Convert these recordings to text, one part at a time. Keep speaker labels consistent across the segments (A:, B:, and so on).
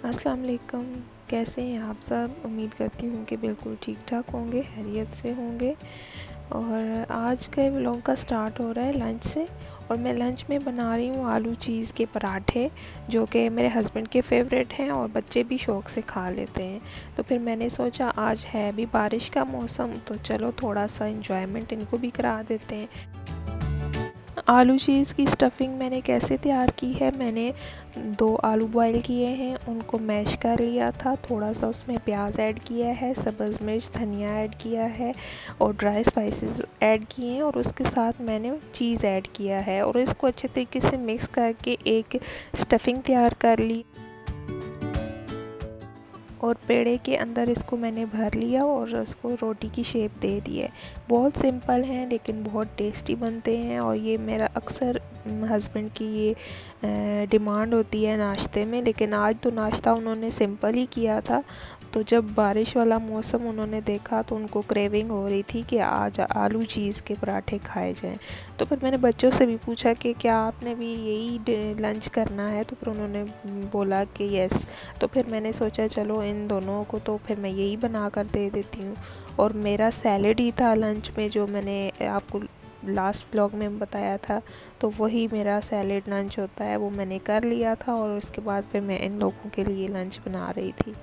A: अस्सलाम वालेकुम। कैसे हैं आप सब? उम्मीद करती हूँ कि बिल्कुल ठीक ठाक होंगे, खैरियत से होंगे। और आज के व्लॉग का स्टार्ट हो रहा है लंच से। और मैं लंच में बना रही हूँ आलू चीज़ के पराठे, जो कि मेरे हस्बैंड के फेवरेट हैं और बच्चे भी शौक़ से खा लेते हैं। तो फिर मैंने सोचा आज है भी बारिश का मौसम, तो चलो थोड़ा सा इंजॉयमेंट इनको भी करा देते हैं। आलू चीज़ की स्टफ़िंग मैंने कैसे तैयार की है, मैंने 2 आलू बॉईल किए हैं, उनको मैश कर लिया था। थोड़ा सा उसमें प्याज ऐड किया है, सब्ज़ मिर्च, धनिया ऐड किया है और ड्राई स्पाइसेस ऐड किए हैं। और उसके साथ मैंने चीज़ ऐड किया है और इसको अच्छे तरीके से मिक्स करके एक स्टफ़िंग तैयार कर ली। और पेड़े के अंदर इसको मैंने भर लिया और उसको रोटी की शेप दे दी है। बहुत सिंपल हैं लेकिन बहुत टेस्टी बनते हैं। और ये मेरा अक्सर हस्बैंड की ये डिमांड होती है नाश्ते में। लेकिन आज तो नाश्ता उन्होंने सिंपल ही किया था। तो जब बारिश वाला मौसम उन्होंने देखा तो उनको क्रेविंग हो रही थी कि आज आलू चीज़ के पराठे खाए जाएं। तो फिर मैंने बच्चों से भी पूछा कि क्या आपने भी यही लंच करना है, तो फिर उन्होंने बोला कि यस। तो फिर मैंने सोचा चलो इन दोनों को तो फिर मैं यही बना कर दे देती हूँ। और मेरा सैलेड ही था लंच में, जो मैंने आपको लास्ट व्लॉग में बताया था। तो वही मेरा सैलेड लंच होता है, वो मैंने कर लिया था। और उसके बाद फिर मैं इन लोगों के लिए लंच बना रही थी।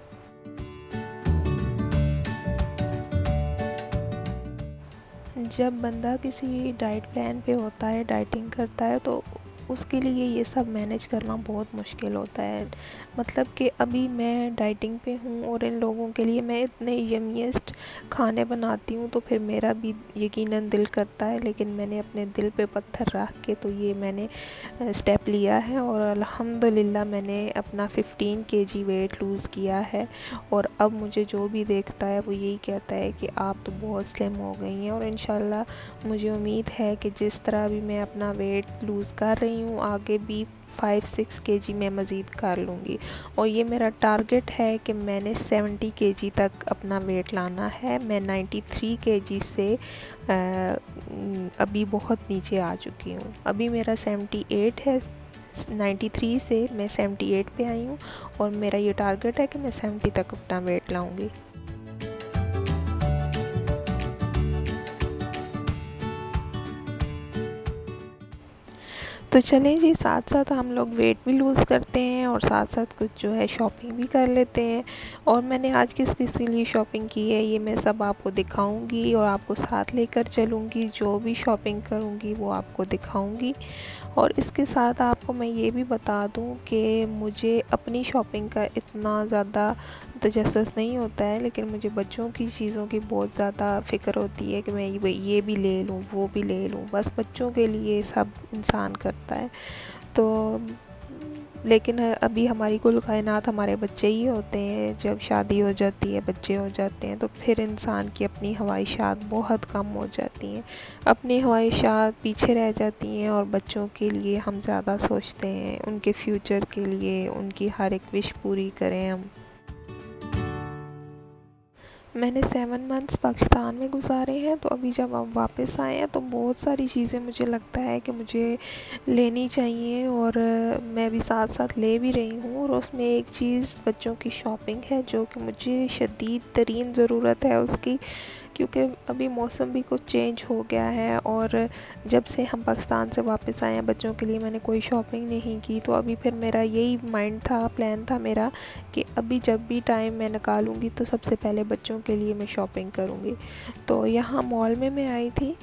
A: जब बंदा किसी डाइट प्लान पे होता है, डाइटिंग करता है, तो उसके लिए ये सब मैनेज करना बहुत मुश्किल होता है। मतलब कि अभी मैं डाइटिंग पे हूँ और इन लोगों के लिए मैं इतने यम्मीएस्ट खाने बनाती हूँ, तो फिर मेरा भी यकीनन दिल करता है। लेकिन मैंने अपने दिल पे पत्थर रख के तो ये मैंने स्टेप लिया है। और अल्हम्दुलिल्लाह मैंने अपना 15 केजी वेट लूज़ किया है। और अब मुझे जो भी देखता है वो यही कहता है कि आप तो बहुत स्लिम हो गई हैं। और इंशाल्लाह मुझे उम्मीद है कि जिस तरह भी मैं अपना वेट लूज़ कर रही हूँ, आगे भी 5-6 केजी मैं मज़ीद कर लूँगी। और ये मेरा टारगेट है कि मैंने 70 केजी तक अपना वेट लाना है। मैं 93 केजी से अभी बहुत नीचे आ चुकी हूँ। अभी मेरा 78 है, 93 से मैं 78 पे आई हूँ। और मेरा ये टारगेट है कि मैं 70 तक अपना वेट लाऊँगी। तो चलें जी, साथ साथ हम लोग वेट भी लूज़ करते हैं और साथ साथ कुछ जो है शॉपिंग भी कर लेते हैं। और मैंने आज किस किस के लिए शॉपिंग की है ये मैं सब आपको दिखाऊंगी और आपको साथ लेकर चलूँगी। जो भी शॉपिंग करूँगी वो आपको दिखाऊंगी। और इसके साथ आपको मैं ये भी बता दूं कि मुझे अपनी शॉपिंग का इतना ज़्यादा तजस्सुस नहीं होता है, लेकिन मुझे बच्चों की चीज़ों की बहुत ज़्यादा फ़िक्र होती है कि मैं ये भी ले लूँ, वो भी ले लूँ। बस बच्चों के लिए सब इंसान करता है। तो लेकिन अभी हमारी कुल कायनात हमारे बच्चे ही होते हैं। जब शादी हो जाती है, बच्चे हो जाते हैं, तो फिर इंसान की अपनी ख्वाहिशात बहुत कम हो जाती हैं। अपनी ख्वाहिशात पीछे रह जाती हैं और बच्चों के लिए हम ज़्यादा सोचते हैं, उनके फ्यूचर के लिए उनकी हर एक विश पूरी करें हम। मैंने 7 मंथ्स पाकिस्तान में गुजारे हैं। तो अभी जब हम वापस आए हैं तो बहुत सारी चीज़ें मुझे लगता है कि मुझे लेनी चाहिए और मैं भी साथ साथ ले भी रही हूँ। और उसमें एक चीज़ बच्चों की शॉपिंग है, जो कि मुझे शदीद तरीन ज़रूरत है उसकी, क्योंकि अभी मौसम भी कुछ चेंज हो गया है। और जब से हम पाकिस्तान से वापस आए हैं बच्चों के लिए मैंने कोई शॉपिंग नहीं की। तो अभी फिर मेरा यही माइंड था, प्लान था मेरा, कि अभी जब भी टाइम मैं निकालूंगी तो सबसे पहले बच्चों के लिए मैं शॉपिंग करूंगी। तो यहाँ मॉल में मैं आई थी,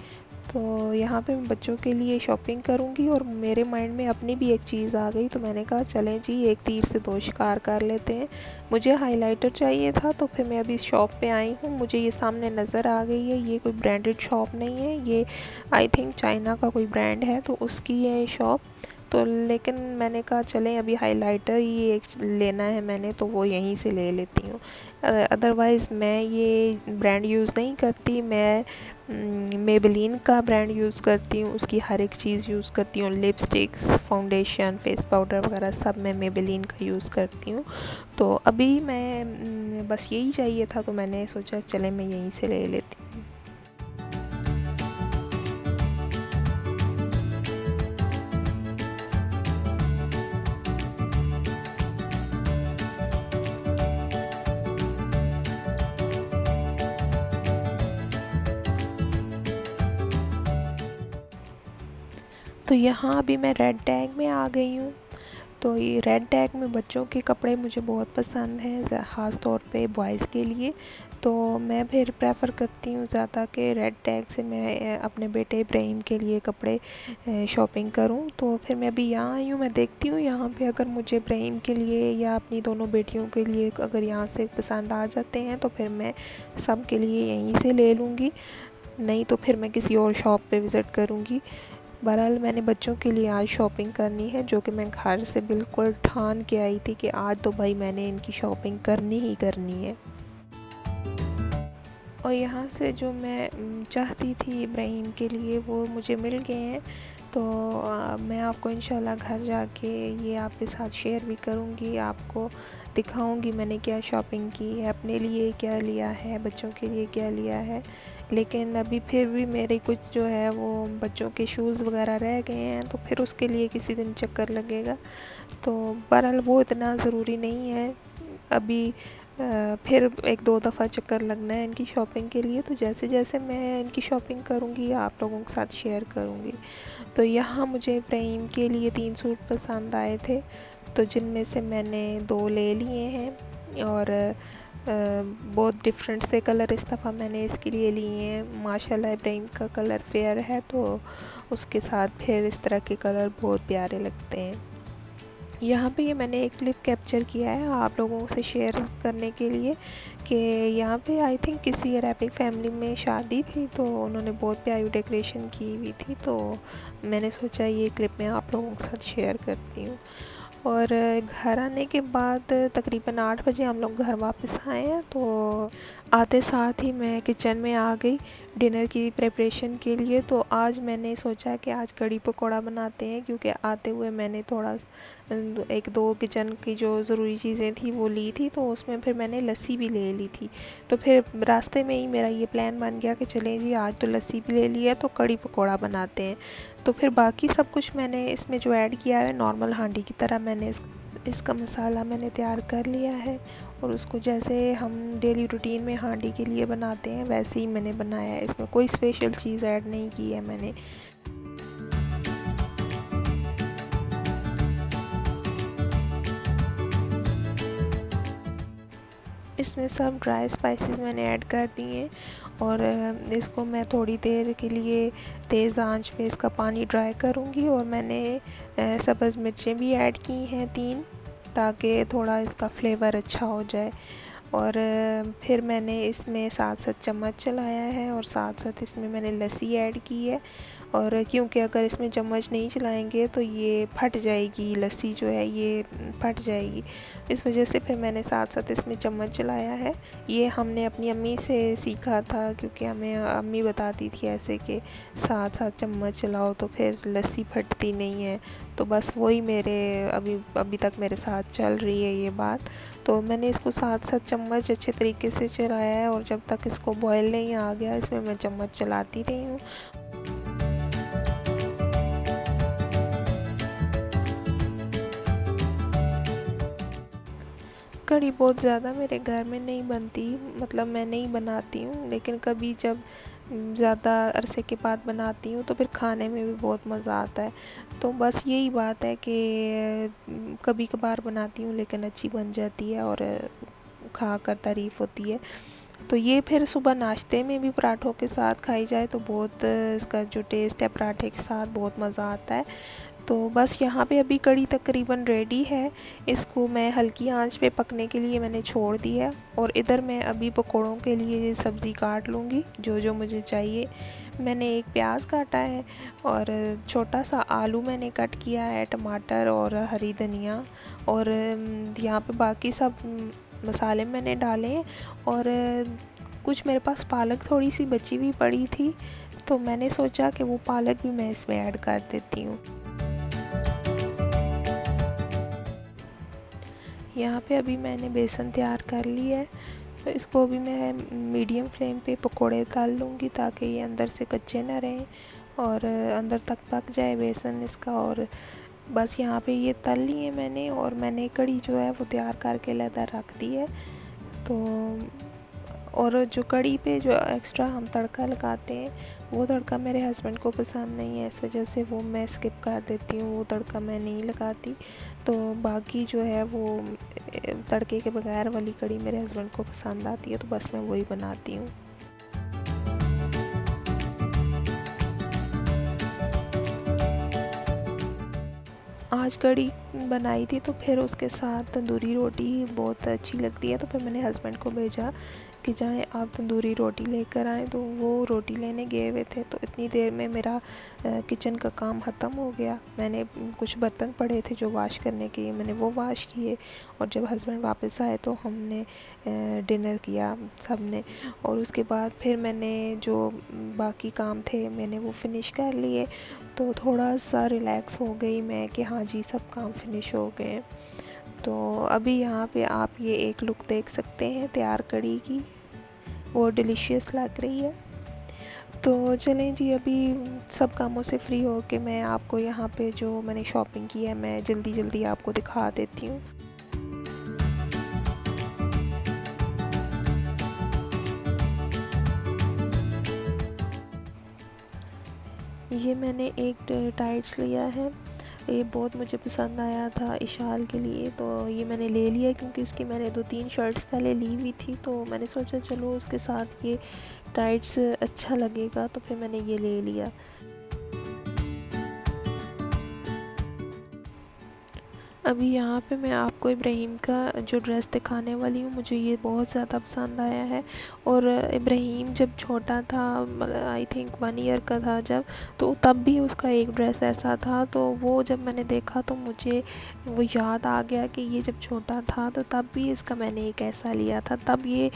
A: तो यहाँ पे मैं बच्चों के लिए शॉपिंग करूँगी। और मेरे माइंड में अपनी भी एक चीज़ आ गई, तो मैंने कहा चलें जी, एक तीर से 2 शिकार कर लेते हैं। मुझे हाइलाइटर चाहिए था, तो फिर मैं अभी शॉप पे आई हूँ। मुझे ये सामने नज़र आ गई है, ये कोई ब्रांडेड शॉप नहीं है, ये आई थिंक चाइना का कोई ब्रांड है, तो उसकी है शॉप। तो लेकिन मैंने कहा चलें अभी हाइलाइटर ही एक लेना है मैंने, तो वो यहीं से ले लेती हूँ। अदरवाइज़ मैं ये ब्रांड यूज़ नहीं करती। मैं मेबेलिन का ब्रांड यूज़ करती हूँ, उसकी हर एक चीज़ यूज़ करती हूँ। लिपस्टिक्स, फाउंडेशन, फेस पाउडर वगैरह सब मैं मेबेलिन का यूज़ करती हूँ। तो अभी मैं बस यही चाहिए था, तो मैंने सोचा चले मैं यहीं से ले लेती हूँ। तो यहाँ अभी मैं रेड टैग में आ गई हूँ। तो ये रेड टैग में बच्चों के कपड़े मुझे बहुत पसंद हैं, ख़ास तौर पे बॉयज़ के लिए। तो मैं फिर प्रेफर करती हूँ ज़्यादा कि रेड टैग से मैं अपने बेटे इब्राहिम के लिए कपड़े शॉपिंग करूँ। तो फिर मैं अभी यहाँ आई हूँ, मैं देखती हूँ यहाँ पे अगर मुझे इब्राहिम के लिए या अपनी दोनों बेटियों के लिए अगर यहाँ से पसंद आ जाते हैं तो फिर मैं सब के लिए यहीं से ले लूँगी, नहीं तो फिर मैं किसी और शॉप पे विज़िट करूँगी। बहरहाल मैंने बच्चों के लिए आज शॉपिंग करनी है, जो कि मैं घर से बिल्कुल ठान के आई थी कि आज तो भाई मैंने इनकी शॉपिंग करनी ही करनी है। और यहाँ से जो मैं चाहती थी इब्राहिम के लिए वो मुझे मिल गए हैं। तो मैं आपको इंशाल्लाह घर जाके ये आपके साथ शेयर भी करूँगी, आपको दिखाऊँगी मैंने क्या शॉपिंग की है, अपने लिए क्या लिया है, बच्चों के लिए क्या लिया है। लेकिन अभी फिर भी मेरे कुछ जो है वो बच्चों के शूज़ वगैरह रह गए हैं, तो फिर उसके लिए किसी दिन चक्कर लगेगा। तो बहरहाल वो इतना ज़रूरी नहीं है अभी, फिर एक दो दफ़ा चक्कर लगना है इनकी शॉपिंग के लिए। तो जैसे जैसे मैं इनकी शॉपिंग करूँगी आप लोगों के साथ शेयर करूँगी। तो यहाँ मुझे इब्राहिम के लिए 3 सूट पसंद आए थे, तो जिनमें से मैंने 2 ले लिए हैं। और बहुत डिफरेंट से कलर इस दफ़ा मैंने इसके लिए लिए हैं। माशाल्लाह इब्राहिम का कलर फेयर है, तो उसके साथ फिर इस तरह के कलर बहुत प्यारे लगते हैं। यहाँ पे ये मैंने एक क्लिप कैप्चर किया है आप लोगों से शेयर करने के लिए कि यहाँ पे आई थिंक किसी अरेबिक फैमिली में शादी थी, तो उन्होंने बहुत प्यारी डेकोरेशन की हुई थी। तो मैंने सोचा ये क्लिप मैं आप लोगों के साथ शेयर करती हूँ। और घर आने के बाद तकरीबन 8 बजे हम लोग घर वापस आए हैं। तो आते साथ ही मैं किचन में आ गई डिनर की प्रिपरेशन के लिए। तो आज मैंने सोचा कि आज कड़ी पकौड़ा बनाते हैं, क्योंकि आते हुए मैंने थोड़ा एक दो किचन की जो ज़रूरी चीज़ें थी वो ली थी, तो उसमें फिर मैंने लस्सी भी ले ली थी। तो फिर रास्ते में ही मेरा ये प्लान बन गया कि चलें जी आज तो लस्सी भी ले ली है तो कड़ी पकौड़ा बनाते हैं। तो फिर बाकी सब कुछ मैंने इसमें जो ऐड किया है नॉर्मल हांडी की तरह मैंने इसका मसाला मैंने तैयार कर लिया है, और उसको जैसे हम डेली रूटीन में हांडी के लिए बनाते हैं वैसे ही मैंने बनाया है। इसमें कोई स्पेशल चीज़ ऐड नहीं की है मैंने। इसमें सब ड्राई स्पाइसेस मैंने ऐड कर दिए, और इसको मैं थोड़ी देर के लिए तेज़ आंच पे इसका पानी ड्राई करूँगी। और मैंने सब्ज़ मिर्चें भी ऐड की हैं 3, ताकि थोड़ा इसका फ्लेवर अच्छा हो जाए। और फिर मैंने इसमें 7-7 चम्मच चलाया है, और साथ साथ इसमें मैंने लस्सी ऐड की है। और क्योंकि अगर इसमें चम्मच नहीं चलाएंगे तो ये फट जाएगी, लस्सी जो है ये फट जाएगी, इस वजह से फिर मैंने साथ साथ इसमें चम्मच चलाया है। ये हमने अपनी अम्मी से सीखा था, क्योंकि हमें अम्मी बताती थी ऐसे कि साथ साथ चम्मच चलाओ तो फिर लस्सी फटती नहीं है। तो बस वही मेरे अभी तक मेरे साथ चल रही है ये बात। तो मैंने इसको साथ साथ चम्मच अच्छे तरीके से चलाया है, और जब तक इसको बॉयल नहीं आ गया इसमें मैं चम्मच चलाती रही हूँ। कढ़ी बहुत ज़्यादा मेरे घर में नहीं बनती, मतलब मैं नहीं बनाती हूँ, लेकिन कभी जब ज़्यादा अरसे के बाद बनाती हूँ तो फिर खाने में भी बहुत मज़ा आता है। तो बस यही बात है कि कभी कभार बनाती हूँ लेकिन अच्छी बन जाती है और खा कर तारीफ़ होती है। तो ये फिर सुबह नाश्ते में भी पराठों के साथ खाई जाए तो बहुत इसका जो टेस्ट है पराठे के साथ बहुत मज़ा आता है। तो बस यहाँ पे अभी कढ़ी तकरीबन रेडी है, इसको मैं हल्की आंच पे पकने के लिए मैंने छोड़ दी है। और इधर मैं अभी पकोड़ों के लिए सब्ज़ी काट लूँगी जो जो मुझे चाहिए। मैंने एक प्याज काटा है, और छोटा सा आलू मैंने कट किया है, टमाटर और हरी धनिया, और यहाँ पे बाकी सब मसाले मैंने डाले हैं। और कुछ मेरे पास पालक थोड़ी सी बची हुई पड़ी थी, तो मैंने सोचा कि वो पालक भी मैं इसमें ऐड कर देती हूँ। यहाँ पे अभी मैंने बेसन तैयार कर लिया है, तो इसको अभी मैं मीडियम फ्लेम पे पकोड़े तल लूँगी ताकि ये अंदर से कच्चे ना रहें और अंदर तक पक जाए बेसन इसका। और बस यहाँ पे ये तल लिए मैंने, और मैंने कढ़ी जो है वो तैयार करके लेकर रख दी है। तो और जो कढ़ी पे जो एक्स्ट्रा हम तड़का लगाते हैं वो तड़का मेरे हस्बैंड को पसंद नहीं है, इस वजह से वो मैं स्किप कर देती हूँ, वो तड़का मैं नहीं लगाती। तो बाकी जो है वो तड़के के बगैर वाली कढ़ी मेरे हस्बैंड को पसंद आती है, तो बस मैं वही बनाती हूँ। आज कढ़ी बनाई थी तो फिर उसके साथ तंदूरी रोटी बहुत अच्छी लगती है, तो फिर मैंने हस्बैंड को भेजा कि जाएं आप तंदूरी रोटी लेकर आएँ। तो वो रोटी लेने गए हुए थे, तो इतनी देर में मेरा किचन का काम ख़त्म हो गया। मैंने कुछ बर्तन पड़े थे जो वॉश करने के, मैंने वो वॉश किए, और जब हस्बैंड वापस आए तो हमने डिनर किया सब ने। और उसके बाद फिर मैंने जो बाकी काम थे मैंने वो फिनिश कर लिए, तो थोड़ा सा रिलैक्स हो गई मैं कि हाँ जी सब काम फिनिश हो गए। तो अभी यहाँ पे आप ये एक लुक देख सकते हैं तैयार कढ़ी की, वो डिलीशियस लग रही है। तो चलें जी, अभी सब कामों से फ्री हो के मैं आपको यहाँ पे जो मैंने शॉपिंग की है मैं जल्दी जल्दी आपको दिखा देती हूँ। ये मैंने एक टाइट्स लिया है, ये बहुत मुझे पसंद आया था इशाल के लिए, तो ये मैंने ले लिया क्योंकि इसकी मैंने 2-3 शर्ट्स पहले ली हुई थी, तो मैंने सोचा चलो उसके साथ ये टाइट्स अच्छा लगेगा, तो फिर मैंने ये ले लिया। अभी यहाँ पे मैं आपको इब्राहिम का जो ड्रेस दिखाने वाली हूँ, मुझे ये बहुत ज़्यादा पसंद आया है। और इब्राहिम जब छोटा था, मतलब आई थिंक 1 ईयर का था जब, तो तब भी उसका एक ड्रेस ऐसा था, तो वो जब मैंने देखा तो मुझे वो याद आ गया कि ये जब छोटा था तो तब भी इसका मैंने एक ऐसा लिया था। तब ये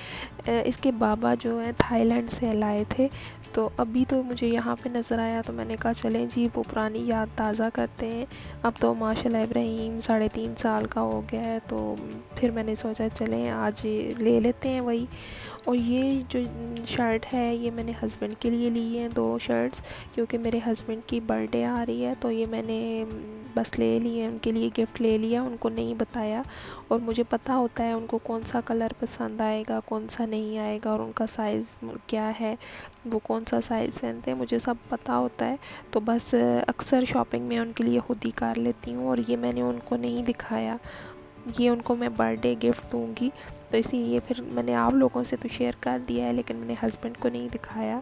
A: इसके बाबा जो हैं थाईलैंड से लाए थे, तो अभी तो मुझे यहाँ पे नज़र आया, तो मैंने कहा चलें जी वो पुरानी याद ताज़ा करते हैं। अब तो माशाल्लाह इब्राहिम 3.5 साल का हो गया है, तो फिर मैंने सोचा चलें आज ले लेते हैं वही। और ये जो शर्ट है ये मैंने हस्बैंड के लिए ली है, 2 शर्ट्स, क्योंकि मेरे हस्बैंड की बर्थडे आ रही है, तो ये मैंने बस ले लिए, उनके लिए गिफ्ट ले लिया, उनको नहीं बताया। और मुझे पता होता है उनको कौन सा कलर पसंद आएगा कौन सा नहीं आएगा, और उनका साइज़ क्या है, वो कौन सा साइज़ पहनते हैं, मुझे सब पता होता है। तो बस अक्सर शॉपिंग मैं उनके लिए खुद ही कर लेती हूँ, और ये मैंने उनको नहीं दिखाया, ये उनको मैं बर्थडे गिफ्ट दूँगी, तो इसीलिए फिर मैंने आप लोगों से तो शेयर कर दिया है, लेकिन मैंने हस्बैंड को नहीं दिखाया।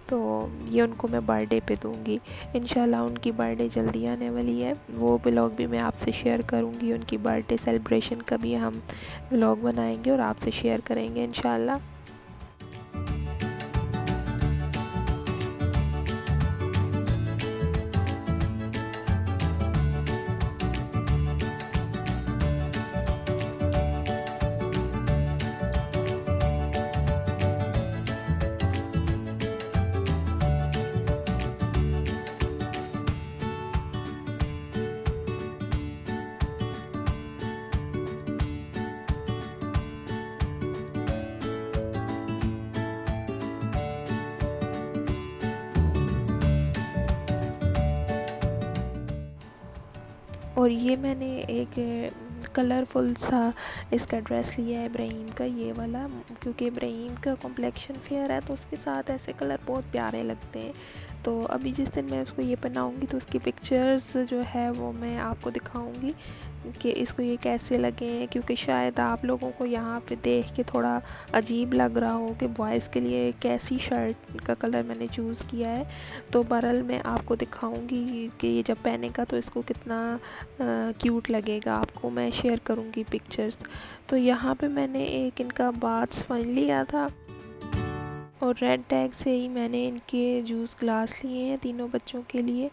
A: तो ये उनको मैं बर्थडे पे दूँगी इंशाल्लाह। उनकी बर्थडे जल्दी आने वाली है, वो व्लॉग भी मैं आपसे शेयर करूँगी। उनकी बर्थडे सेलिब्रेशन का भी हम व्लॉग बनाएंगे और आपसे शेयर करेंगे इंशाल्लाह। और ये मैंने एक कलरफुल सा इसका ड्रेस लिया है इब्राहिम का, ये वाला, क्योंकि इब्राहिम का कॉम्प्लेक्शन फेयर है तो उसके साथ ऐसे कलर बहुत प्यारे लगते हैं। तो अभी जिस दिन मैं उसको ये पहनाऊँगी तो उसकी पिक्चर्स जो है वो मैं आपको दिखाऊँगी कि इसको ये कैसे लगे हैं, क्योंकि शायद आप लोगों को यहाँ पे देख के थोड़ा अजीब लग रहा हो कि बॉयज़ के लिए कैसी शर्ट का कलर मैंने चूज़ किया है। तो बहरहाल मैं आपको दिखाऊंगी कि ये जब पहनेगा तो इसको कितना क्यूट लगेगा, आपको मैं शेयर करूँगी पिक्चर्स। तो यहाँ पे मैंने एक इनका बाथ स्पंज लिया था, और रेड टैग से ही मैंने इनके जूस ग्लास लिए हैं तीनों बच्चों के लिए,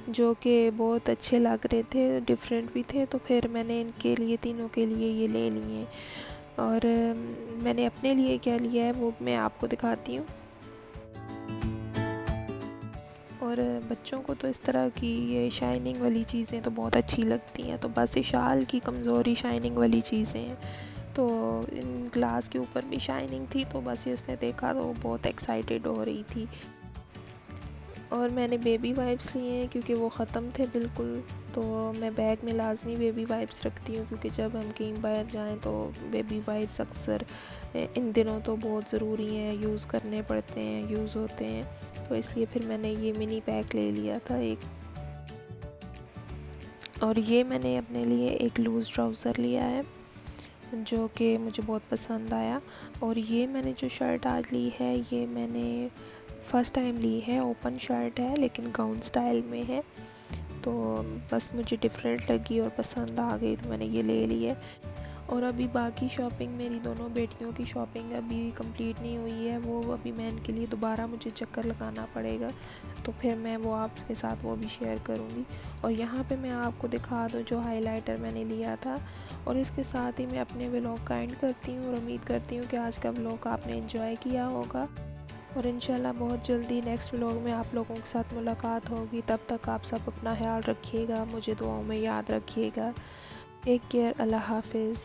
A: जो कि बहुत अच्छे लग रहे थे, डिफरेंट भी थे, तो फिर मैंने इनके लिए तीनों के लिए ये ले लिए। और मैंने अपने लिए क्या लिया है वो मैं आपको दिखाती हूँ। और बच्चों को तो इस तरह की ये शाइनिंग वाली चीज़ें तो बहुत अच्छी लगती हैं, तो बस इशाल की कमज़ोरी शाइनिंग वाली चीज़ें हैं। तो इन ग्लास के ऊपर भी शाइनिंग थी, तो बस ये उसने देखा तो वो बहुत एक्साइटेड हो रही थी। और मैंने बेबी वाइप्स लिए हैं क्योंकि वो ख़त्म थे बिल्कुल। तो मैं बैग में लाजमी बेबी वाइप्स रखती हूँ क्योंकि जब हम कहीं बाहर जाएं तो बेबी वाइप्स अक्सर इन दिनों तो बहुत ज़रूरी हैं, यूज़ करने पड़ते हैं, यूज़ होते हैं। तो इसलिए फिर मैंने ये मिनी पैक ले लिया था एक। और ये मैंने अपने लिए एक लूज़ ट्राउज़र लिया है जो कि मुझे बहुत पसंद आया। और ये मैंने जो शर्ट आज ली है ये मैंने फ़र्स्ट टाइम ली है, ओपन शर्ट है लेकिन गाउन स्टाइल में है। तो बस मुझे डिफरेंट लगी और पसंद आ गई तो मैंने ये ले ली है। और अभी बाकी शॉपिंग, मेरी दोनों बेटियों की शॉपिंग अभी कंप्लीट नहीं हुई है, वो अभी मैं इनके लिए दोबारा मुझे चक्कर लगाना पड़ेगा, तो फिर मैं वो आपके साथ वो भी शेयर करूँगी। और यहाँ पे मैं आपको दिखा दूँ जो हाइलाइटर मैंने लिया था। और इसके साथ ही मैं अपने व्लॉग का एंड करती हूँ और उम्मीद करती हूँ कि आज का व्लॉग आपने एंजॉय किया होगा। और इंशाल्लाह बहुत जल्दी नेक्स्ट व्लॉग में आप लोगों के साथ मुलाकात होगी। तब तक आप सब अपना ख्याल रखिएगा, मुझे दुआओं में याद रखिएगा। टेक केयर, अल्लाह हाफिज़।